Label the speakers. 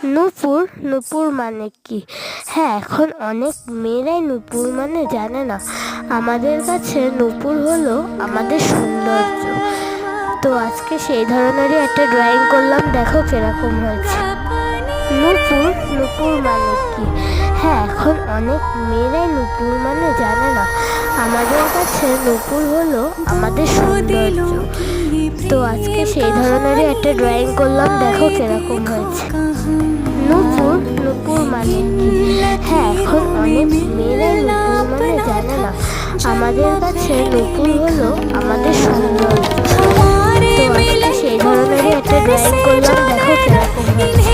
Speaker 1: নূপুর নূপুর মানে কি? হ্যাঁ, এখন অনেক মেয়েরাই নূপুর মানে জানে না। আমাদের কাছে নূপুর হলো আমাদের সৌন্দর্য। তো আজকে সেই ধরনেরই একটা ড্রয়িং করলাম, দেখো কিরকম হয়েছে। নূপুর নূপুর মানে কি? হ্যাঁ, এখন অনেক মেয়েরাই নূপুর মানে জানে না। আমাদের কাছে নূপুর হলো আমাদের সৌন্দর্য। তো আজকে সেই ধরনেরই একটা ড্রয়িং করলাম, দেখো কিরকম হয়েছে। নূপুর নূপুর মানে কি? হ্যাঁ, এখন অনেক মেয়েরাই নূপুর মানে জানে না। আমাদের কাছে নূপুর হলো আমাদের সৌন্দর্য। তো আজকে সেই ধরনেরই একটা ড্রয়িং করলাম, দেখো কিরকম হয়েছে।